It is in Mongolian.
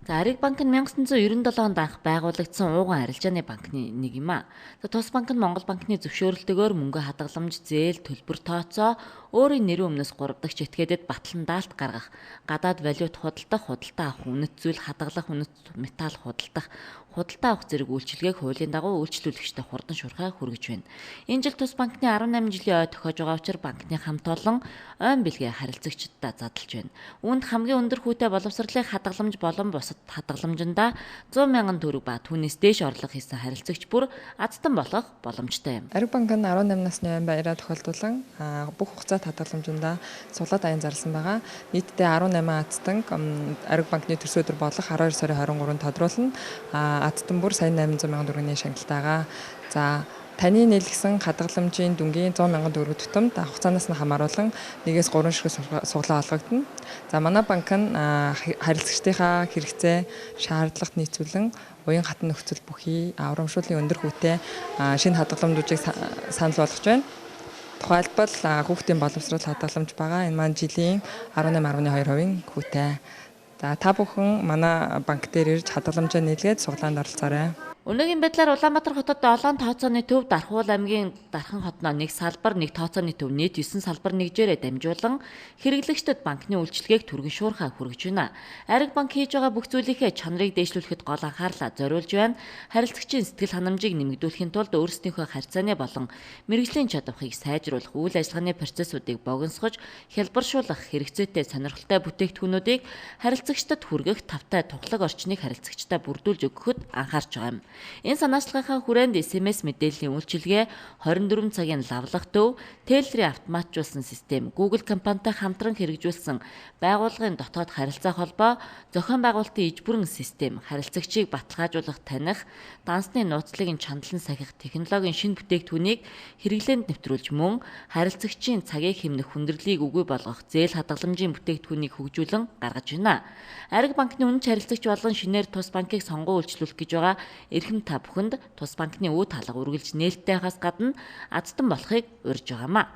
За Ариг банк нь 1997 онд анх байгуулагдсан ууган арилжааны банкны нэг юм а. За тус банк нь Монгол банкны зөвшөөрөлтөөр мөнгө хадгаламж, зээл, төлбөр тооцоо, өөрийн нэрийн өмнөөс 3 дахь этгээдэд батлан даалт гаргах, гадаад валют худалдах, худалдаа авах, үнэт зүйл хадгалах, үнэт металл худалдах, худалдаа авах зэрэг үйлчилгээг хуулийн дагуу үйлчлүүлэгчтэй хурдан шуурхай хүргэж байна. Энэ жил тус банкны 18 жилийн ой тохиож байгаа учраас банкны хамт олон ойн бэлгээ харилцагчдаа задлж байна. Үүнд хамгийн өндөр хүүтэй боловсролын хадгаламж болон бусад хадгаламжиндаа 100 мянган төгрөг ба түүнээс дээш орлого хийсэн харилцагч бүр азтан болох боломжтой юм. Ариг банк нь 18 насны баяраа тохиолдуулан бүх хугацаат хадгаламжиндаа сулаад аян зарласан байгаа. Нийтдээ 18 азтан Ариг банкны төрсө өдөр болох 12 сарын 23-нд тодруулна. Азтан бүр сая 800 мянган төгрөгийн шагналтайгаа. За таны нийлгсэн хадгаламжийн дүнгийн 100 мянган төгрөг тутамд хугацаанаас нь хамааруулан 1-3 ширхэг суглаа олгогдно. За манай банк нь харилцагчдынхаа хэрэгцээ, шаардлагат нийцүүлэн уян хатан нөхцөл бүхий урамшууллын өндөр хүүтэй шинэ хадгаламжуудыг санал болгож байна. Тухайлбал хүүхдийн боловсрол хадгаламж байгаа. Энэ маань жилийн 18.2% хүүтэй. За та бүхэн манай банк дээр ирж хадгаламжаа нийлгээд суглаанд оролцоорой. Өнөөгийн байдлаар Улаанбаатар хотод 7 тооцооны төв, Дархуул аймгийн Дархан хотноо 1 салбар, 1 тооцооны төв нийт 9 салбар нэгжээрээ дамжуулан хэрэглэгчдэд банкны үйлчилгээг түргэн шуурхай хүргэж байна. Ариг банк хийж байгаа бүх зүйлийнхээ чанарыг дээшлүүлэхэд гол анхаарлаа зориулж байна. Харилцагчийн сэтгэл ханамжийг нэмэгдүүлэхийн тулд өөрсдийнхөө харьцааны болон мэргэжлийн чадварыг сайжруулах, үйл ажиллагааны процессуудыг богиносгож, хялбаршуулах, хэрэгцээтэй сонирхолтой бүтээгдэхүүнүүдийг харилцагчдад хүргэх тавтай тухлаг орчныг харилцагчдаа бүрдүүлж өгөхөд анхаарч байгаа юм. Энэ санаачлагынхаа хүрээнд SMS мэдээллийн үйлчилгээ, 24 цагийн лавлах төв, Теллерийн автоматжуулсан систем, Google компанитай хамтран хэрэгжүүлсэн байгууллагын дотоод харилцаа холбоо, зохион байгуулалтын иж бүрэн систем, харилцагчийг баталгаажуулах, таних, дансны нууцлалын чандлан сахих технологийн шинэ бүтээгдэхүүнийг хэрэглээнд нэвтрүүлж мөн харилцагчийн цагийг хэмнэх хүндрэлийг үгүй болгох зээл хадгаламжийн бүтээгдэхүүнийг хөгжүүлэн гаргаж байна. Ариг банкны үнэч харилцагч болгон шинээр тус банкыг сонгон үйлчлүүлэх гэж байгаа эрхэм та бүхэнд тус банкны үе талга үргэлж нээлттэй хас гадна азтан болохыг урьж байгаамаа.